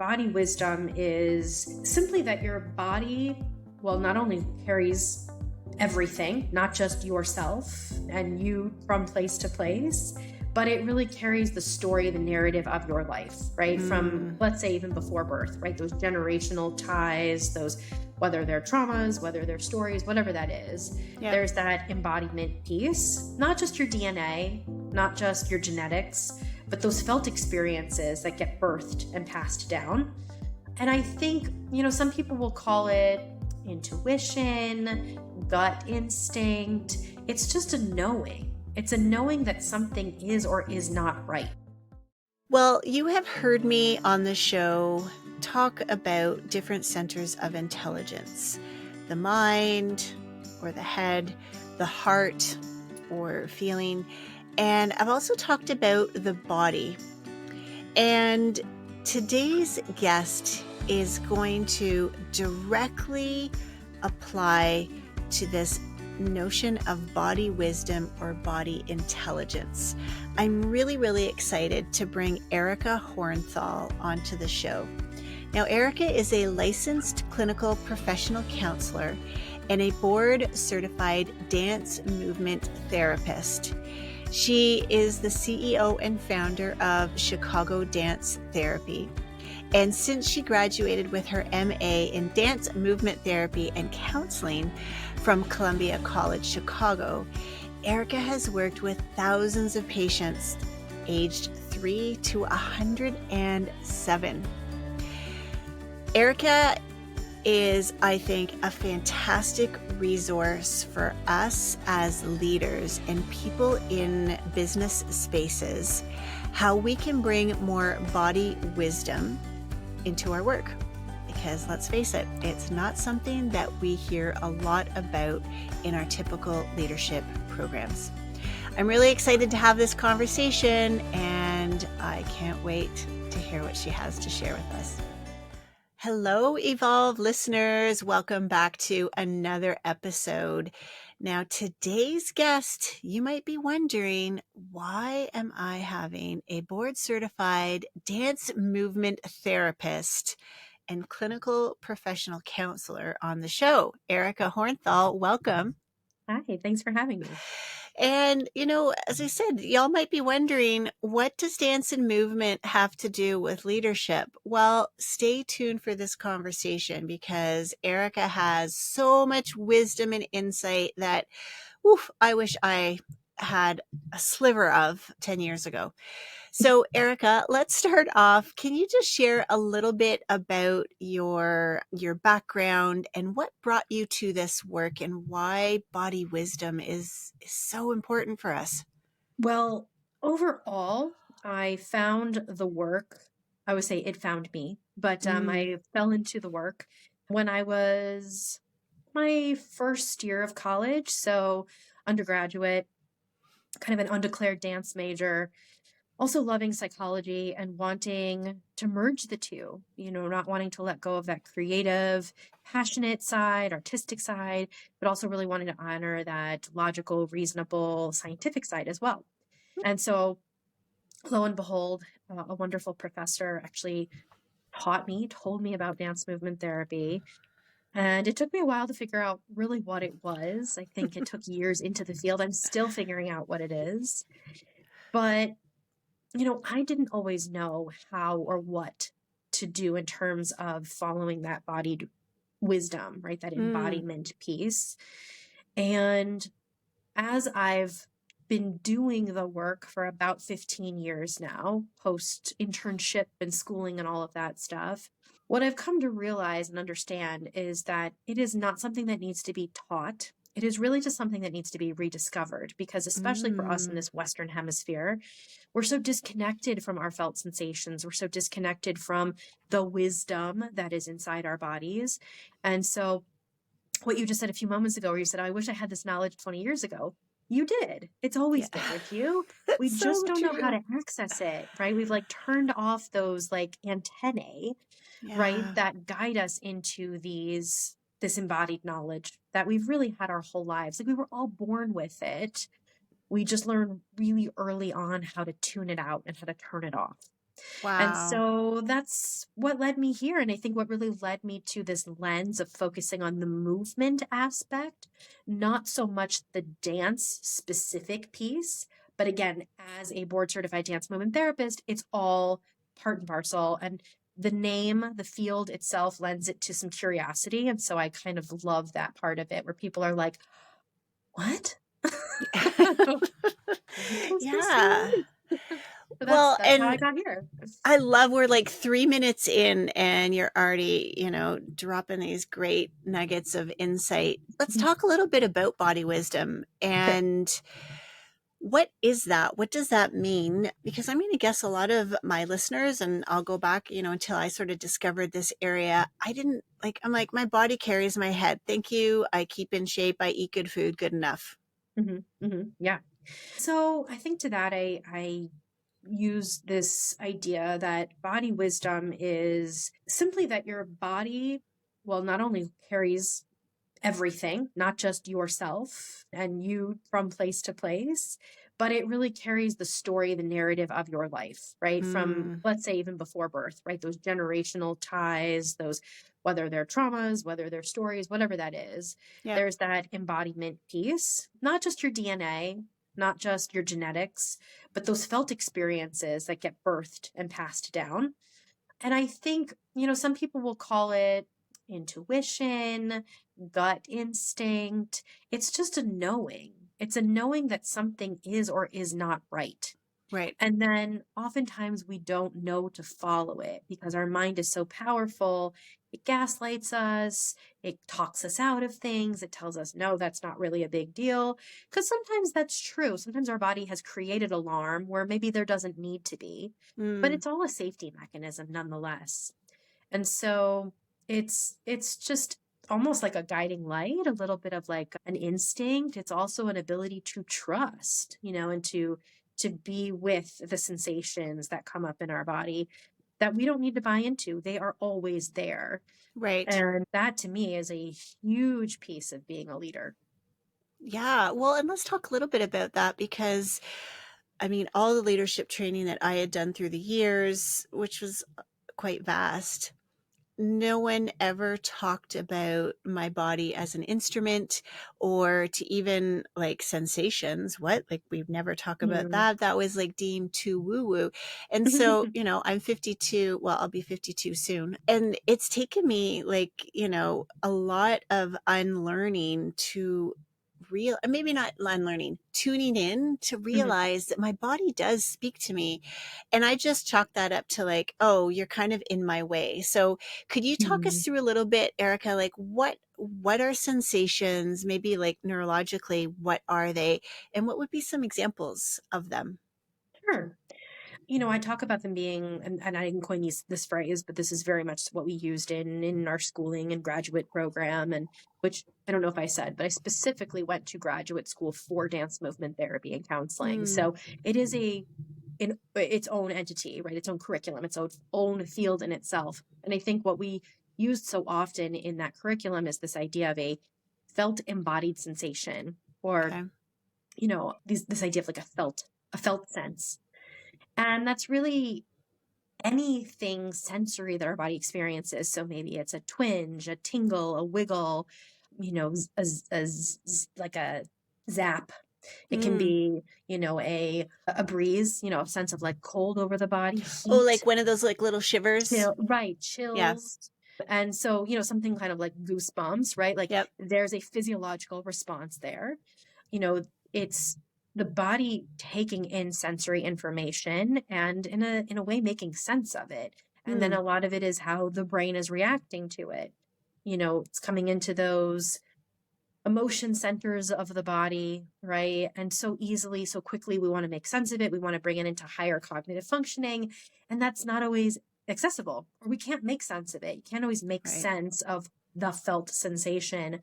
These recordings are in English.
body wisdom is simply that your body, well, not only carries everything, not just yourself and you from place to place, but it really carries the story, the narrative of your life, right? From, let's say, even before birth, right? Those generational ties, those, whether they're traumas, whether they're stories, whatever that is, there's that embodiment piece, not just your DNA, not just your genetics, but those felt experiences that get birthed and passed down. And I think, some people will call it intuition, gut instinct. It's just a knowing. It's a knowing that something is or is not right. Well, you have heard me on the show talk about different centers of intelligence, the mind or the head, the heart or feeling. And I've also talked about the body. And today's guest is going to directly apply to this notion of body wisdom or body intelligence. I'm really, really excited to bring Erica Hornthal onto the show. Now, Erica is a licensed clinical professional counselor and a board-certified dance movement therapist. She is the CEO and founder of Chicago Dance Therapy. And since she graduated with her MA in Dance Movement Therapy and Counseling from Columbia College, Chicago, Erica has worked with thousands of patients aged 3 to 107. Erica is, I think, a fantastic resource for us as leaders and people in business spaces, how we can bring more body wisdom into our work. Because let's face it, it's not something that we hear a lot about in our typical leadership programs. I'm really excited to have this conversation, and I can't wait to hear what she has to share with us. Hello, Evolve listeners. Welcome back to another episode. Now, today's guest, you might be wondering, why am I having a board-certified dance movement therapist and clinical professional counselor on the show? Erica Hornthal, welcome. Hi, thanks for having me. And, as I said, y'all might be wondering, what does dance and movement have to do with leadership? Well, stay tuned for this conversation because Erica has so much wisdom and insight that, I wish I had a sliver of 10 years ago. So, Erica, let's start off. Can you just share a little bit about your background and what brought you to this work and why body wisdom is so important for us? Well, overall, I found the work, I would say it found me, but I fell into the work when I was my first year of college. So undergraduate, kind of an undeclared dance major, also loving psychology and wanting to merge the two, not wanting to let go of that creative, passionate side, artistic side, but also really wanting to honor that logical, reasonable, scientific side as well. And so lo and behold, a wonderful professor actually told me about dance movement therapy. And it took me a while to figure out really what it was. I think it took years into the field. I'm still figuring out what it is. But I didn't always know how or what to do in terms of following that bodied wisdom, right? That embodiment piece. And as I've been doing the work for about 15 years now, post internship and schooling and all of that stuff, what I've come to realize and understand is that it is not something that needs to be taught. It is really just something that needs to be rediscovered because especially for us in this Western hemisphere, we're so disconnected from our felt sensations. We're so disconnected from the wisdom that is inside our bodies. And so what you just said a few moments ago, where you said, I wish I had this knowledge 20 years ago. You did. It's always been with you. We just don't know how to access it, right? We've turned off those antennae, right? That guide us into this embodied knowledge that we've really had our whole lives. We were all born with it. We just learned really early on how to tune it out and how to turn it off. And Wow. so that's what led me here. And I think what really led me to this lens of focusing on the movement aspect, not so much the dance specific piece. But again, as a board certified dance movement therapist, it's all part and parcel. And the name, the field itself lends it to some curiosity. And so I kind of love that part of it where people are like, what? What does this Yeah. mean? So Well, that's how I and got here. I love we're like 3 minutes in and you're already, dropping these great nuggets of insight. Let's talk a little bit about body wisdom Sure. and what is that? What does that mean? Because I'm going to guess a lot of my listeners, and I'll go back, until I sort of discovered this area. I didn't like, I'm like, my body carries my head. Thank you. I keep in shape. I eat good food. Good enough. Yeah. So I think to that, I use this idea that body wisdom is simply that your body, well, not only carries everything, not just yourself and you from place to place, but it really carries the story, the narrative of your life, right? From, Mm, let's say, even before birth, right? Those generational ties, those, whether they're traumas, whether they're stories, whatever that is, yep. there's that embodiment piece, not just your DNA, not just your genetics, but those felt experiences that get birthed and passed down. And I think, some people will call it intuition, gut instinct. It's just a knowing. It's a knowing that something is or is not right. Right. And then oftentimes we don't know to follow it because our mind is so powerful. It gaslights us. It talks us out of things. It tells us, no, that's not really a big deal. Because sometimes that's true. Sometimes our body has created alarm where maybe there doesn't need to be, but Mm, it's all a safety mechanism nonetheless. And so it's just almost like a guiding light, a little bit of like an instinct. It's also an ability to trust, and to be with the sensations that come up in our body that we don't need to buy into. They are always there. right. And that to me is a huge piece of being a leader. Yeah. Well, and let's talk a little bit about that because I mean, all the leadership training that I had done through the years, which was quite vast, no one ever talked about my body as an instrument or to even like sensations. What? Like we've never talked about Mm. that. That was like deemed too woo woo. And so, I'm 52. Well, I'll be 52 soon. And it's taken me like, a lot of unlearning to real, maybe not unlearning, tuning in to Mhm. realize that my body does speak to me. And I just chalk that up to like, oh, you're kind of in my way. So could you talk us Mhm. through a little bit, Erica, like what are sensations, maybe like neurologically, what are they? And what would be some examples of them? Sure. I talk about them being, and I didn't coin this phrase, but this is very much what we used in our schooling and graduate program, and which I don't know if I said, but I specifically went to graduate school for dance movement therapy and counseling. Mm, So it is in its own entity, right? Its own curriculum, its own field in itself. And I think what we used so often in that curriculum is this idea of a felt embodied sensation, or okay. this idea of like a felt sense. And that's really anything sensory that our body experiences. So maybe it's a twinge, a tingle, a wiggle, like a zap. It can Mm. be, a breeze, a sense of like cold over the body, Oh, like heat, one of those like little shivers. right, Yes. chills. And so, something kind of like goosebumps, right? Like Yep. there's a physiological response there. You know, it's the body taking in sensory information and in a way making sense of it. And then Mm, a lot of it is how the brain is reacting to it. It's coming into those emotion centers of the body, right? And so easily, so quickly, we want to make sense of it. We want to bring it into higher cognitive functioning. And that's not always accessible, or we can't make sense of it. You can't always make right. sense of the felt sensation.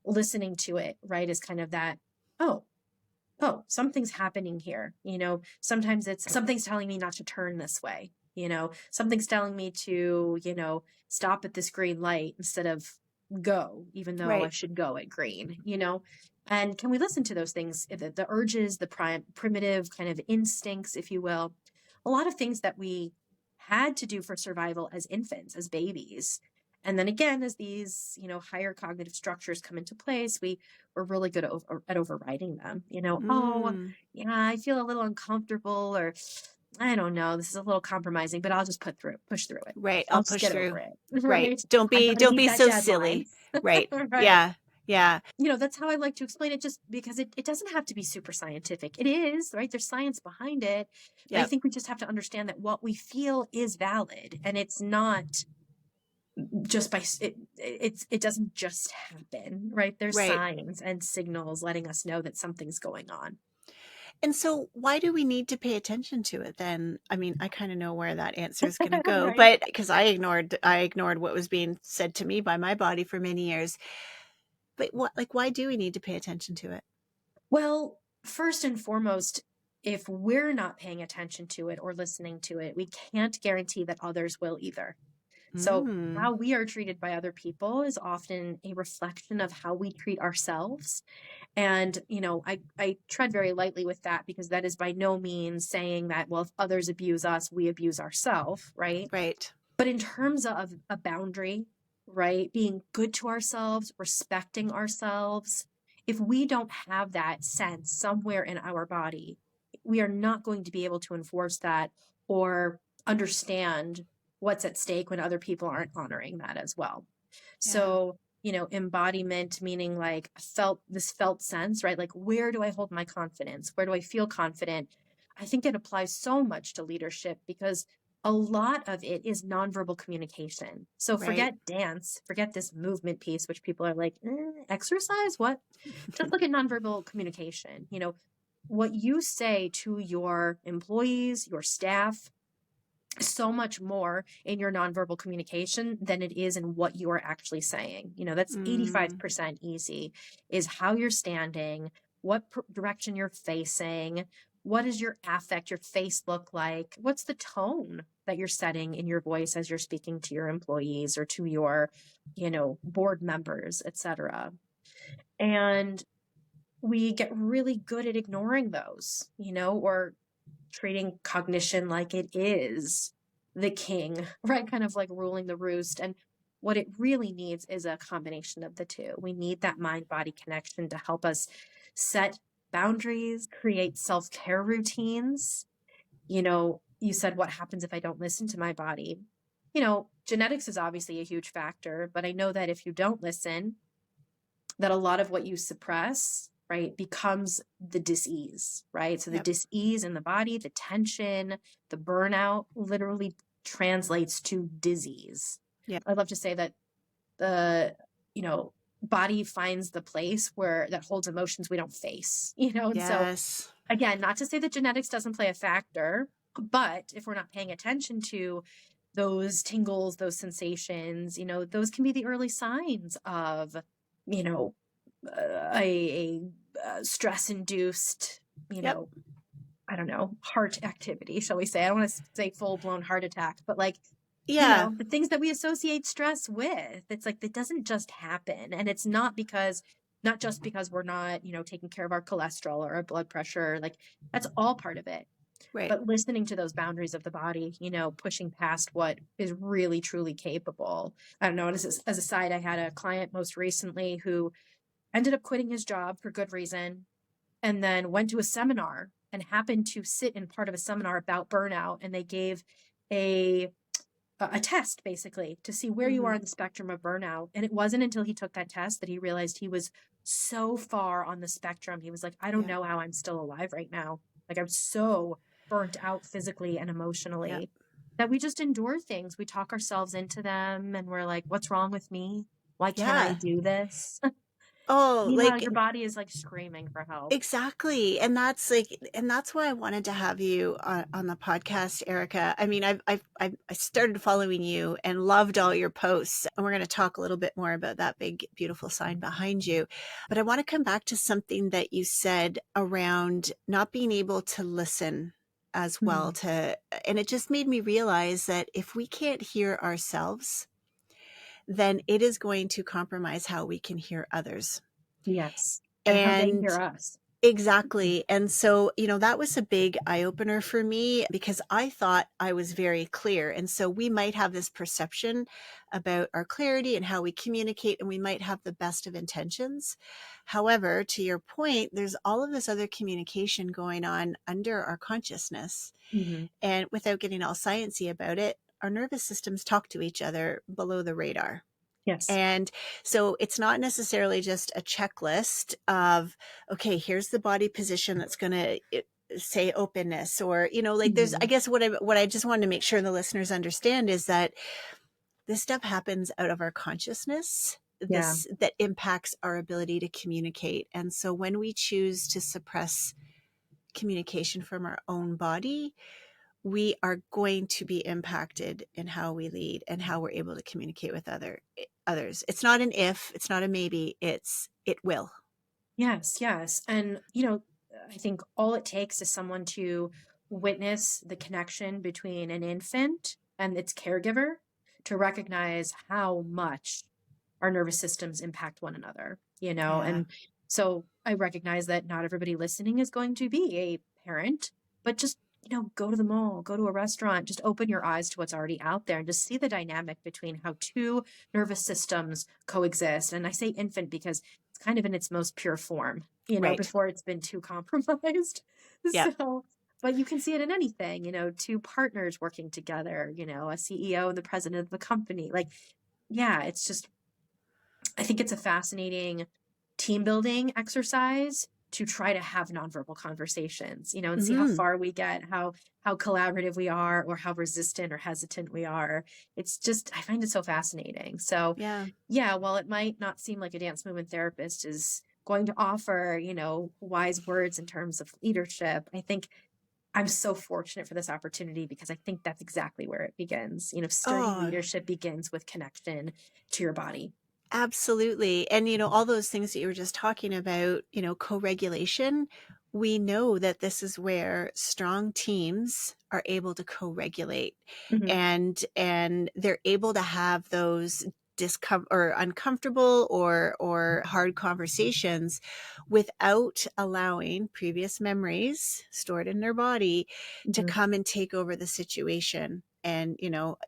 Listening to it, right, is kind of that, oh, something's happening here. Sometimes it's something's telling me not to turn this way. Something's telling me to, stop at this green light instead of go, even though I Right. should go at green. And can we listen to those things, the urges, the primitive kind of instincts, if you will, a lot of things that we had to do for survival as infants, as babies. And then again, as these, higher cognitive structures come into place, we're really good at overriding them. Oh, Mm. yeah, I feel a little uncomfortable, or I don't know, this is a little compromising, but I'll just push through it. Right. I'll I'll just push get over through. it, Right. right? Don't I've be, got to don't meet be that so deadline, silly. Right. right? Yeah. Yeah. That's how I like to explain it, just because it doesn't have to be super scientific. It is, right? There's science behind it. But I Yep. think we just have to understand that what we feel is valid, and it's not just it doesn't just happen, right? There's Right. signs and signals letting us know that something's going on. And so why do we need to pay attention to it then? I mean, I kind of know where that answer is going to go, Right. but because I ignored what was being said to me by my body for many years. But why do we need to pay attention to it? Well, first and foremost, if we're not paying attention to it or listening to it, we can't guarantee that others will either. So Mm. how we are treated by other people is often a reflection of how we treat ourselves. And, I tread very lightly with that, because that is by no means saying that, well, if others abuse us, we abuse ourselves, right? Right. But in terms of a boundary, right, being good to ourselves, respecting ourselves, if we don't have that sense somewhere in our body, we are not going to be able to enforce that or understand what's at stake when other people aren't honoring that as well. Yeah. So, embodiment, meaning like felt sense, right? Like, where do I hold my confidence? Where do I feel confident? I think it applies so much to leadership, because a lot of it is nonverbal communication. So Right. forget dance, forget this movement piece, which people are like, exercise? What? Just look at nonverbal communication. What you say to your employees, your staff, so much more in your nonverbal communication than it is in what you are actually saying. That's Mm. 85% easy, is how you're standing, what direction you're facing, what does your affect, your face look like, what's the tone that you're setting in your voice as you're speaking to your employees or to your, board members, etc. And we get really good at ignoring those, or treating cognition like it is the king, right? Kind of like ruling the roost. And what it really needs is a combination of the two. We need that mind body connection to help us set boundaries, create self care routines. You said, what happens if I don't listen to my body? Genetics is obviously a huge factor, but I know that if you don't listen, that a lot of what you suppress, right, becomes the dis-ease, right? So the Yep. dis-ease in the body, the tension, the burnout literally translates to disease. Yep. I love to say that the, body finds the place where that holds emotions we don't face, and so Yes. again, not to say that genetics doesn't play a factor, but if we're not paying attention to those tingles, those sensations, those can be the early signs of, you know, a stress induced, Yep. I don't know, heart activity, shall we say? I don't want to say full blown heart attack, but like, Yeah. the things that we associate stress with. It's like, that doesn't just happen. And it's not just because we're not, taking care of our cholesterol or our blood pressure. Like, that's all part of it. Right. But listening to those boundaries of the body, pushing past what is really, truly capable. I don't know. As a side, I had a client most recently who ended up quitting his job for good reason, and then went to a seminar and happened to sit in part of a seminar about burnout. And they gave a test basically to see where you are Mm-hmm. on the spectrum of burnout. And it wasn't until he took that test that he realized he was so far on the spectrum. He was like, I don't Yeah. know how I'm still alive right now. Like, I'm so burnt out physically and Yeah. emotionally that we just endure things. We talk ourselves into them, and we're like, what's wrong with me? Why can't I Yeah. do this? Oh, Meanwhile, your like body is like screaming for help. exactly. And that's why I wanted to have you on the podcast, Erica. I mean, I started following you and loved all your posts. And we're going to talk a little bit more about that big, beautiful sign behind you. But I want to come back to something that you said around not being able to listen as well Hmm. and it just made me realize that if we can't hear ourselves, then it is going to compromise how we can hear others. Yes. And how they And hear us. Exactly. And so, that was a big eye opener for me because I thought I was very clear. And so we might have this perception about our clarity and how we communicate, and we might have the best of intentions. However, to your point, there's all of this other communication going on under our consciousness. Hmm. And without getting all sciencey about it, our nervous systems talk to each other below the radar. Yes. And so it's not necessarily just a checklist of, okay, here's the body position that's going to say openness, or, like there's, I Hmm. guess what I just wanted to make sure the listeners understand is that this stuff happens out of our consciousness, Yeah. this that impacts our ability to communicate. And so when we choose to suppress communication from our own body, we are going to be impacted in how we lead and how we're able to communicate with others. It's not an if, it's not a maybe, it will. Yes, yes. And, I think all it takes is someone to witness the connection between an infant and its caregiver to recognize how much our nervous systems impact one another, Yeah. and so I recognize that not everybody listening is going to be a parent, but just, go to the mall, go to a restaurant, just open your eyes to what's already out there and just see the dynamic between how two nervous systems coexist. And I say infant because it's kind of in its most pure form, Right. before it's been too compromised. Yep. So, but you can see it in anything, two partners working together, a CEO and the president of the company. Like, yeah, it's just, I think it's a fascinating team building exercise to try to have nonverbal conversations, and see how Hmm. far we get, how collaborative we are, or how resistant or hesitant we are. It's just, I find it so fascinating. So, Yeah. yeah, while it might not seem like a dance movement therapist is going to offer, wise words in terms of leadership, I think I'm so fortunate for this opportunity because I think that's exactly where it begins. Sturdy Oh, leadership begins with connection to your body. absolutely. And, all those things that you were just talking about, co-regulation, we know that this is where strong teams are able to co-regulate, Hmm. and they're able to have those discomfort or uncomfortable or hard conversations without allowing previous memories stored in their body to Hmm. come and take over the situation and,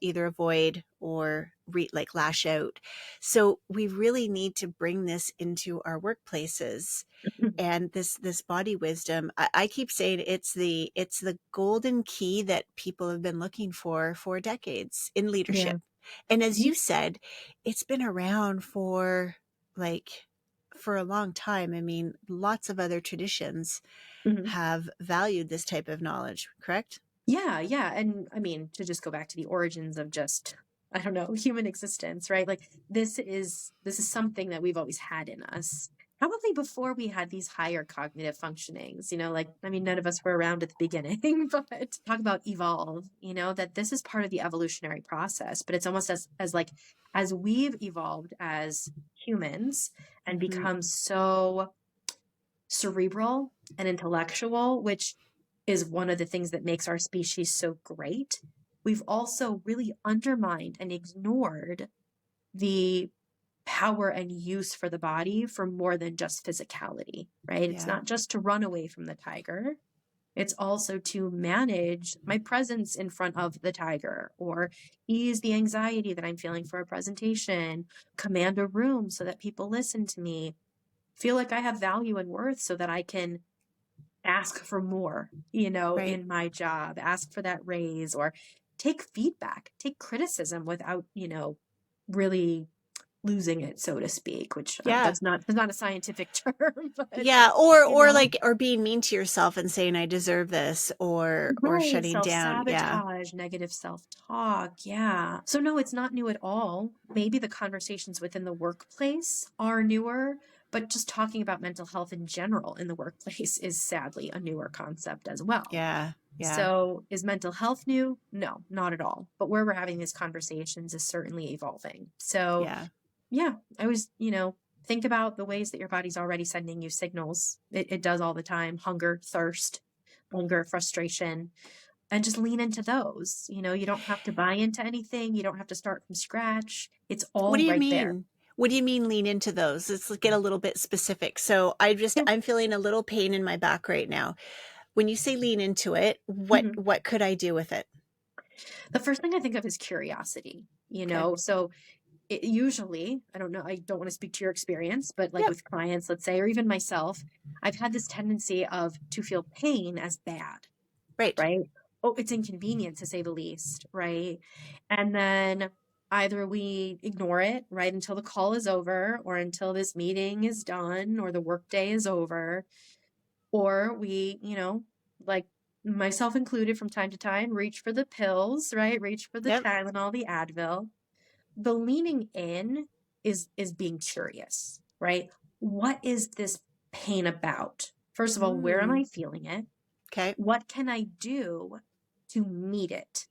either avoid or like lash out. So we really need to bring this into our workplaces, and this body wisdom. I keep saying it's the golden key that people have been looking for decades in Yeah. leadership. And as Mhm. you said, it's been around like for a long time. I mean, lots of other traditions Mhm. have valued this type of knowledge, correct? Yeah, yeah. And I mean, to just go back to the origins of just, I don't know, human existence, right? Like this is something that we've always had in us. Probably before we had these higher cognitive functionings, like, I mean, none of us were around at the beginning, but talk about evolve, that this is part of the evolutionary process, but it's almost as like, as we've evolved as humans and Hmm. become so cerebral and intellectual, which is one of the things that makes our species so great, we've also really undermined and ignored the power and use for the body for more than just physicality, right? It's Yeah. not just to run away from the tiger. It's also to manage my presence in front of the tiger or ease the anxiety that I'm feeling for a presentation, command a room so that people listen to me, feel like I have value and worth so that I can ask for more, Right. in my job, ask for that raise or take feedback, take criticism without, really losing it, so to speak, which Yeah. that's not a scientific term, but, Yeah, or you or know, like or being mean to yourself and saying I deserve this, or right. shutting down. Yeah. Self-sabotage, negative self-talk. Yeah. So no, it's not new at all. Maybe the conversations within the workplace are newer, but just talking about mental health in general in the workplace is sadly a newer concept as well. Yeah. Yeah. So is mental health new? No, not at all. But where we're having these conversations is certainly evolving. So Yeah. yeah, I was, think about the ways that your body's already sending you signals. It does all the time: hunger, thirst, anger, frustration, and just lean into those. You don't have to buy into anything. You don't have to start from scratch. It's What do all you right there. mean? What do you mean lean into those? Let's get a little bit specific. So Yeah. I'm feeling a little pain in my back right now. When you say lean into it, Mhm. what could I do with it? The first thing I think of is curiosity, Okay. so it usually, I don't know, I don't want to speak to your experience, but like Yep. with clients, let's say, or even myself, I've had this tendency of to feel pain as bad, Right. right? Oh, it's inconvenient to say the least, right? And then either we ignore it, right, until the call is over or until this meeting is done or the workday is over, or we, like myself included from time to time, reach for the pills, right? Reach for the Yep. Tylenol, the Advil. The leaning in is being curious, right? What is this pain about? First of all, where am Mm. I feeling it? Okay. What can I do to meet it?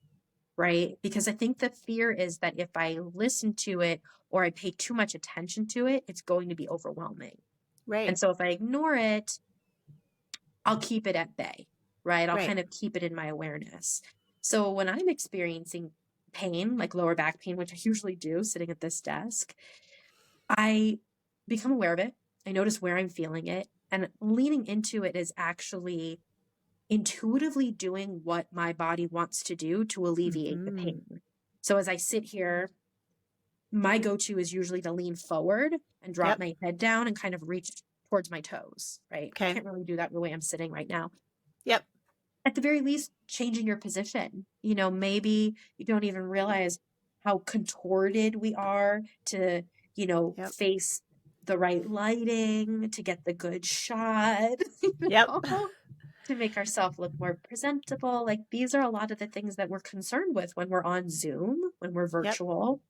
Right? Because I think the fear is that if I listen to it or I pay too much attention to it, it's going to be overwhelming. And Right. so if I ignore it, I'll keep it at bay, right? I'll Right. kind of keep it in my awareness. So when I'm experiencing pain, like lower back pain, which I usually do sitting at this desk, I become aware of it. I notice where I'm feeling it. And leaning into it is actually intuitively doing what my body wants to do to alleviate the Mm-hmm. pain. So as I sit here, my go-to is usually to lean forward and drop Yep. my head down and kind of reach towards my toes, right? I Okay. can't really do that the way I'm sitting right now. Yep. At the very least, changing your position. Maybe you don't even realize how contorted we are to, Yep. face the right lighting, to get the good shot, Yep. know, to make ourselves look more presentable. Like these are a lot of the things that we're concerned with when we're on Zoom, when we're Yep. virtual.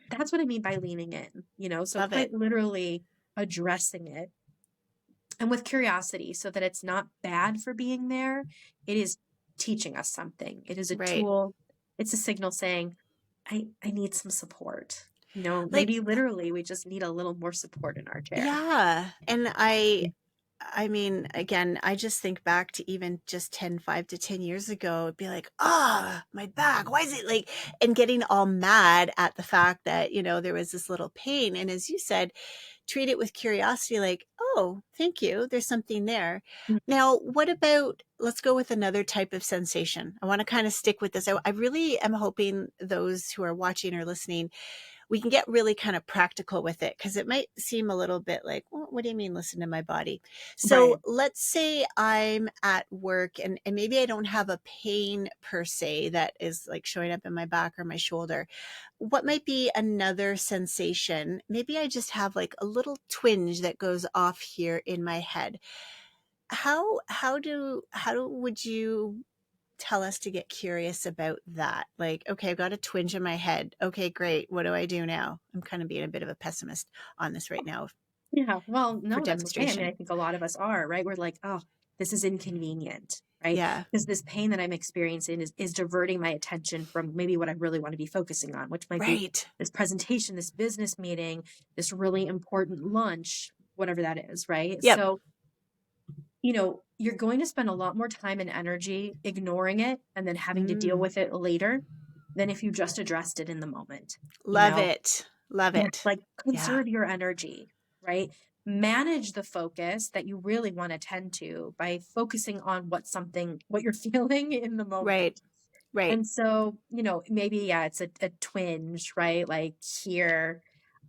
That's what I mean by leaning in, so Love it. quite literally addressing it and with curiosity so that it's not bad for being there. It is teaching us something. It is a Right. tool. It's a signal saying, I need some support. Like, Maybe literally we just need a little more support in our chair. yeah. And I mean, again, I just think back to even just 5 to 10 years ago, it'd be like, ah, my back, why is it like, and getting all mad at the fact that, there was this little pain. And as you said, treat it with curiosity, like, oh, thank you. There's something there. Mm. Now, what about, let's go with another type of sensation. I want to kind of stick with this. I really am hoping those who are watching or listening, we can get really kind of practical with it because it might seem a little bit like, well, what do you mean listen to my body? So Right. let's say I'm at work and maybe I don't have a pain per se that is like showing up in my back or my shoulder. What might be another sensation? Maybe I just have like a little twinge that goes off here in my head. How would you tell us to get curious about that? Like, okay, I've got a twinge in my head. Okay, great. What do I do now? I'm kind of being a bit of a pessimist on this right now Yeah. Well, for no, that's okay. I mean, I demonstration. think a lot of us are, right? We're like, oh, this is inconvenient, right? Yeah. Because this pain that I'm experiencing is diverting my attention from maybe what I really want to be focusing on, which might be Right. this presentation, this business meeting, this really important lunch, whatever that is, right? Yep. So, you're going to spend a lot more time and energy ignoring it and then having to deal Mm. with it later than if you just addressed it in the moment, you Love know? it. Love Yeah, it. like Yeah. conserve your energy, right? Manage the focus that you really want to tend to by focusing on what you're feeling in the Right. moment. Right. And so, maybe, yeah, it's a twinge, right? Like here,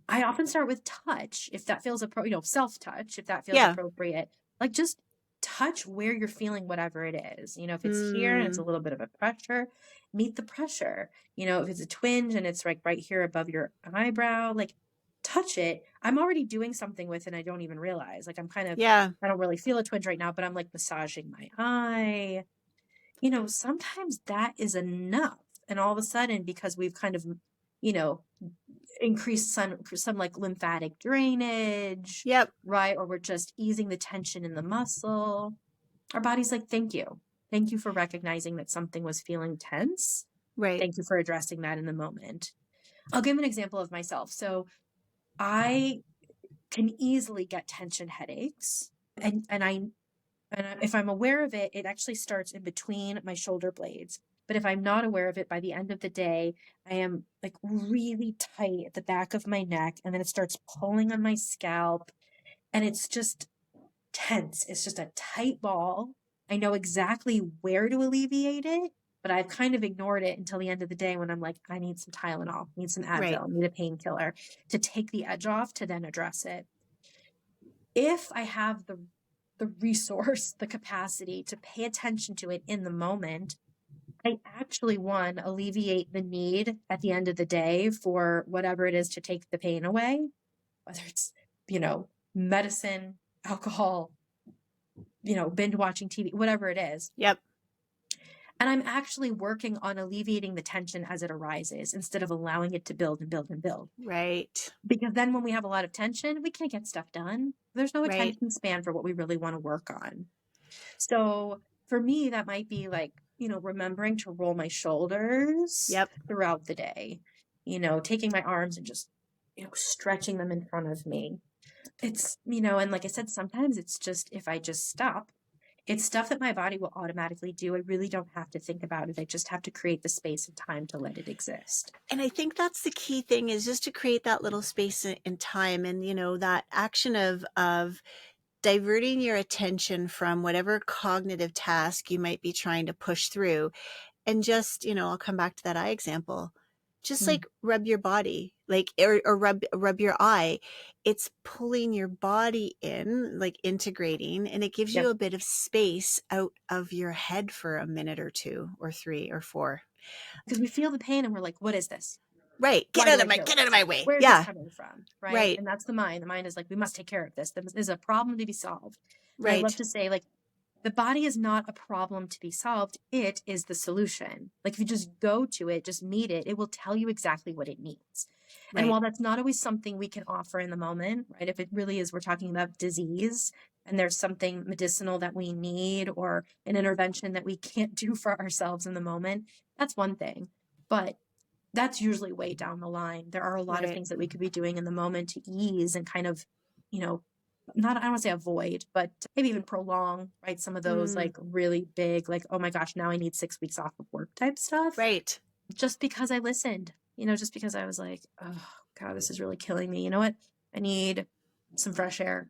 I often start with touch if that feels appropriate, self touch if that feels Yeah. appropriate. Like just touch where you're feeling whatever it is. If it's here and it's a Mm. little bit of a pressure, meet the pressure. If it's a twinge and it's like right here above your eyebrow, like touch it. I'm already doing something with it and I don't even realize. Like Yeah. I don't really feel a twinge right now, but I'm like massaging my eye. Sometimes that is enough. And all of a sudden, because we've kind of, you know, increased some like lymphatic drainage, Yep. right? Or we're just easing the tension in the muscle. Our body's like, thank you. Thank you for recognizing that something was feeling tense. Right. Thank you for addressing that in the moment. I'll give an example of myself. So I can easily get tension headaches. And if I'm aware of it, it actually starts in between my shoulder blades. But if I'm not aware of it, by the end of the day, I am like really tight at the back of my neck, and then it starts pulling on my scalp, and it's just tense. It's just a tight ball. I know exactly where to alleviate it, but I've kind of ignored it until the end of the day when I'm like, I need some Tylenol, I need some Right. Advil, I need a painkiller to take the edge off to then address it. If I have the resource, the capacity to pay attention to it in the moment, I actually, one, alleviate the need at the end of the day for whatever it is to take the pain away, whether it's, medicine, alcohol, binge watching TV, whatever it is. Yep. And I'm actually working on alleviating the tension as it arises instead of allowing it to build and build and build. Right. Because then when we have a lot of tension, we can't get stuff done. There's no Right. attention span for what we really want to work on. So for me, that might be like, remembering to roll my shoulders Yep. throughout the day, taking my arms and just, stretching them in front of me. It's, and like I said, sometimes it's just, if I just stop, it's stuff that my body will automatically do. I really don't have to think about it. I just have to create the space and time to let it exist. And I think that's the key thing, is just to create that little space and time, and that action of diverting your attention from whatever cognitive task you might be trying to push through, and just, I'll come back to that eye example. Just like rub your body, like, or rub your eye. It's pulling your body in, like integrating, and it gives you a bit of space out of your head for a minute or two or three or four. Because we feel the pain and we're like, what is this? Right. Get out of my way. Where's this coming from? Right. And that's the mind. The mind is like, we must take care of this. This is a problem to be solved. And I love to say, like, the body is not a problem to be solved. It is the solution. Like, if you just go to it, just meet it, it will tell you exactly what it needs. And while that's not always something we can offer in the moment, right? If it really is, we're talking about disease and there's something medicinal that we need or an intervention that we can't do for ourselves in the moment, that's one thing. But that's usually way down the line. There are a lot of things that we could be doing in the moment to ease and kind of, I don't want to say avoid, but maybe even prolong, right? Some of those like really big, like, oh my gosh, now I need 6 weeks off of work type stuff. Right. Just because I listened, just because I was like, oh God, this is really killing me. You know what? I need some fresh air.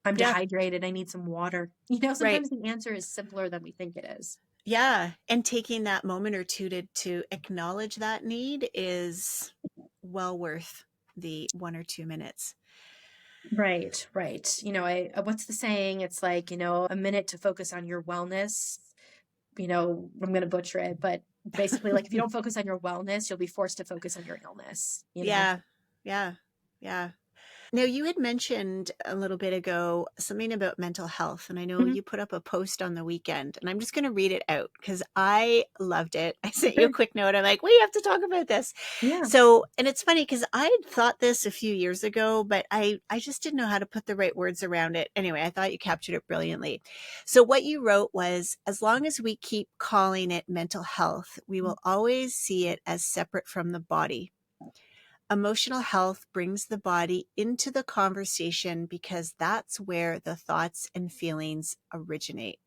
I'm dehydrated. I need some water. Sometimes the answer is simpler than we think it is. Yeah. And taking that moment or two to acknowledge that need is well worth the 1 or 2 minutes. Right. What's the saying? It's like, a minute to focus on your wellness. I'm going to butcher it, but basically, like, if you don't focus on your wellness, you'll be forced to focus on your illness. Yeah. Now, you had mentioned a little bit ago something about mental health, and I know you put up a post on the weekend, and I'm just going to read it out because I loved it. I sent you a quick note. I'm like, we have to talk about this. Yeah. So, and it's funny because I had thought this a few years ago, but I just didn't know how to put the right words around it. Anyway, I thought you captured it brilliantly. So what you wrote was, as long as we keep calling it mental health, we will always see it as separate from the body. Emotional health brings the body into the conversation because that's where the thoughts and feelings originate.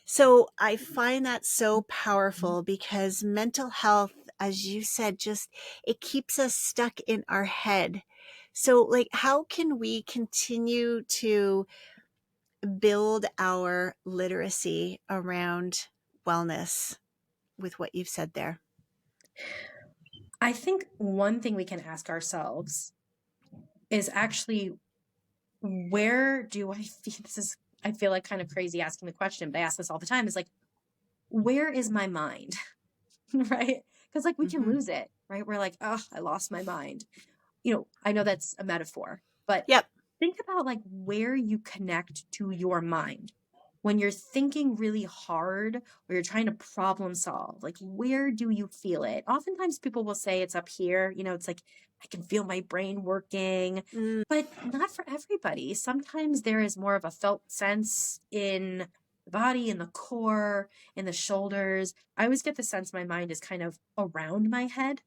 So I find that so powerful because mental health, as you said, just it keeps us stuck in our head. So, like, how can we continue to build our literacy around wellness with what you've said there? I think one thing we can ask ourselves is actually, where do I feel I feel like kind of crazy asking the question, but I ask this all the time, is like, where is my mind? Right? Because like we can lose it, right? We're like, oh, I lost my mind. I know that's a metaphor, but think about like where you connect to your mind. When you're thinking really hard or you're trying to problem solve, like where do you feel it? Oftentimes people will say it's up here. It's like, I can feel my brain working, but not for everybody. Sometimes there is more of a felt sense in the body, in the core, in the shoulders. I always get the sense my mind is kind of around my head.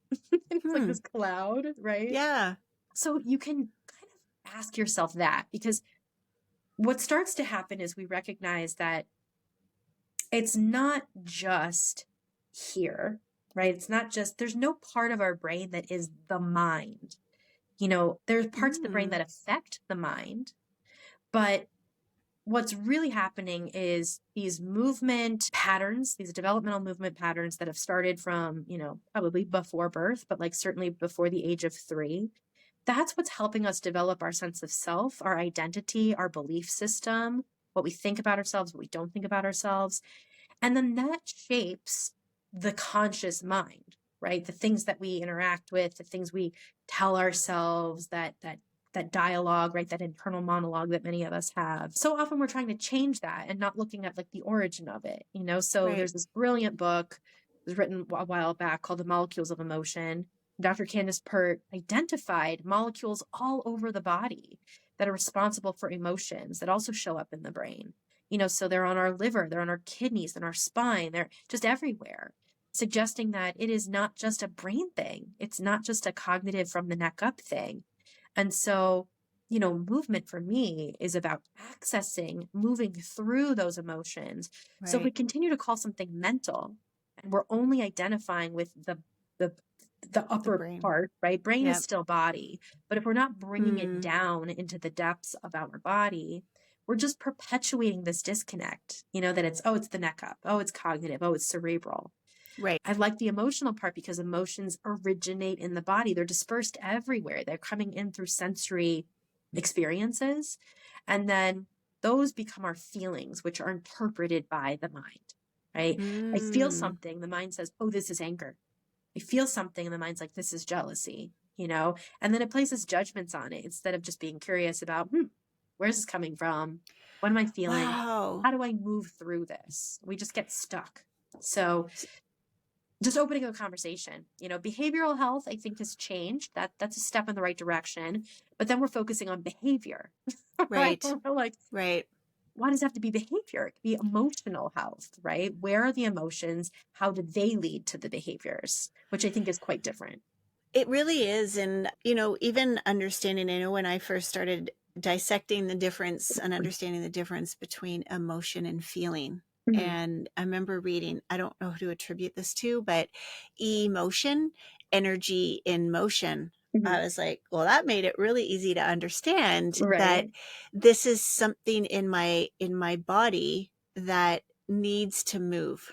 It's like this cloud, right? Yeah. So you can kind of ask yourself that, because what starts to happen is we recognize that it's not just here, right? It's not just, there's no part of our brain that is the mind. You know, there's parts of the brain that affect the mind, but what's really happening is these movement patterns, these developmental movement patterns that have started from, you know, probably before birth, but like certainly before the age of 3. That's what's helping us develop our sense of self, our identity, our belief system, what we think about ourselves, what we don't think about ourselves. And then that shapes the conscious mind, right? The things that we interact with, the things we tell ourselves, that dialogue, right? That internal monologue that many of us have. So often we're trying to change that and not looking at like the origin of it, you know? So Right. there's this brilliant book, it was written a while back, called The Molecules of Emotion. Dr. Candace Pert identified molecules all over the body that are responsible for emotions that also show up in the brain. You know, so they're on our liver, they're on our kidneys, and our spine, they're just everywhere, suggesting that it is not just a brain thing. It's not just a cognitive from the neck up thing. And so, you know, movement for me is about accessing, moving through those emotions. So if we Right. continue to call something mental and we're only identifying with the the The upper brain. part, right? Brain is Yep. still body, but if we're not bringing it Mm. down into the depths of our body, we're just perpetuating this disconnect, you know, that it's, oh, it's the neck up. Oh, it's cognitive. Oh, it's cerebral. Right. I like the emotional part because emotions originate in the body. They're dispersed everywhere. They're coming in through sensory experiences. And then those become our feelings, which are interpreted by the mind, right? I feel Mm. something. The mind says, oh, this is anger. I feel something. And the mind's like, this is jealousy, you know? And then it places judgments on it instead of just being curious about, where's this coming from? What am I feeling? Wow. How do I move through this? We just get stuck. So just opening a conversation, you know, behavioral health, I think, has changed. That's a step in the right direction. But then we're focusing on behavior, right? Right. We're like, Right. why does it have to be behavior? It could be emotional health, right? Where are the emotions? How do they lead to the behaviors? Which I think is quite different. It really is. And, you know, even understanding, I know when I first started dissecting the difference and understanding the difference between emotion and feeling. Mhm. And I remember reading, I don't know who to attribute this to, but emotion, energy in motion. I Mhm. was like, well, that made it really easy to understand that Right. this is something in my body that needs to move,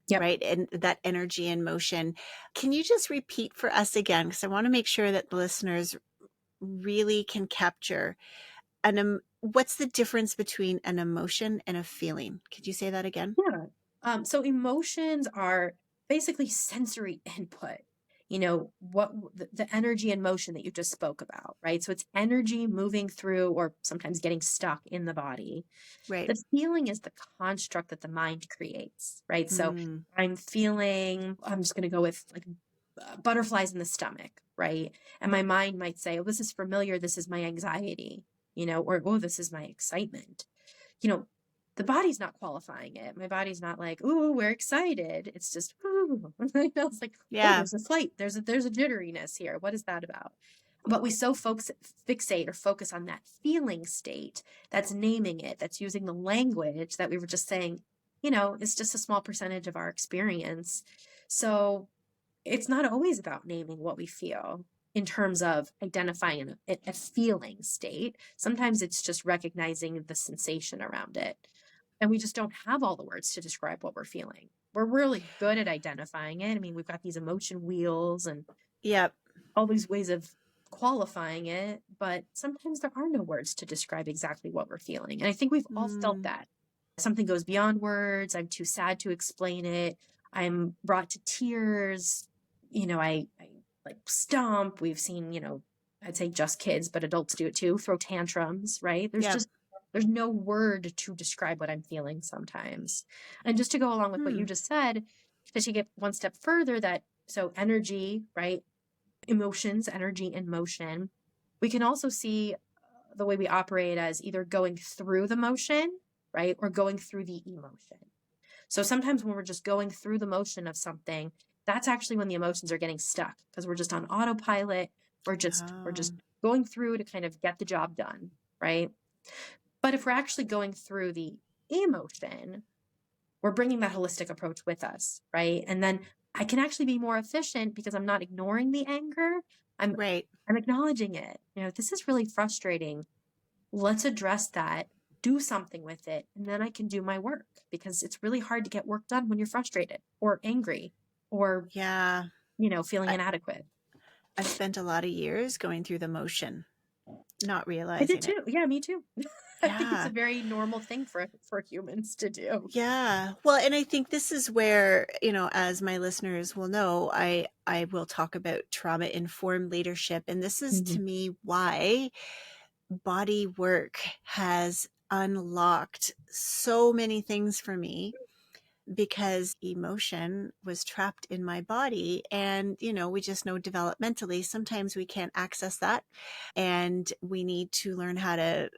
Yep. right? And that energy in motion. Can you just repeat for us again? Because I want to make sure that the listeners really can capture what's the difference between an emotion and a feeling? Could you say that again? Yeah. So emotions are basically sensory input. You know, the energy and motion that you just spoke about, right? So it's energy moving through or sometimes getting stuck in the body. Right. The feeling is the construct that the mind creates, right? So Mm, I'm just going to go with like butterflies in the stomach, right? And my mind might say, oh, this is familiar. This is my anxiety, you know, or, oh, this is my excitement. You know, the body's not qualifying it. My body's not like, ooh, we're excited. It's just, ooh. It's like, oh, yeah. there's a flight. There's a jitteriness here. What is that about? But we so fixate or focus on that feeling state that's naming it, that's using the language that we were just saying, you know, it's just a small percentage of our experience. So it's not always about naming what we feel in terms of identifying a feeling state. Sometimes it's just recognizing the sensation around it. And we just don't have all the words to describe what we're feeling. We're really good at identifying it. I mean, we've got these emotion wheels and Yep. all these ways of qualifying it, but sometimes there are no words to describe exactly what we're feeling. And I think we've all felt Mm, that. Something goes beyond words. I'm too sad to explain it. I'm brought to tears. You know, I like stomp. We've seen, you know, I'd say just kids, but adults do it too, throw tantrums, right? yep. There's no word to describe what I'm feeling sometimes. And just to go along with what you Hmm. just said, to take it one step further, that so energy, right? Emotions, energy in motion. We can also see the way we operate as either going through the motion, right? Or going through the emotion. So sometimes when we're just going through the motion of something, that's actually when the emotions are getting stuck because we're just on autopilot. We're just Oh, going through to kind of get the job done, right? But if we're actually going through the emotion, we're bringing that holistic approach with us, right? And then I can actually be more efficient because I'm not ignoring the anger. I'm Right. I'm acknowledging it. This is really frustrating. Let's address that, do something with it, and then I can do my work, because it's really hard to get work done when you're frustrated or angry or, Yeah. feeling I, inadequate. I've spent a lot of years going through the motion, not I did realizing it. too. Yeah, me too. I think it's Yeah. a very normal thing for humans to do. Yeah. Well, and I think this is where, as my listeners will know, I will talk about trauma informed leadership. And this is to Mhm. me why body work has unlocked so many things for me, because emotion was trapped in my body. And, we just know developmentally, sometimes we can't access that. And we need to learn how to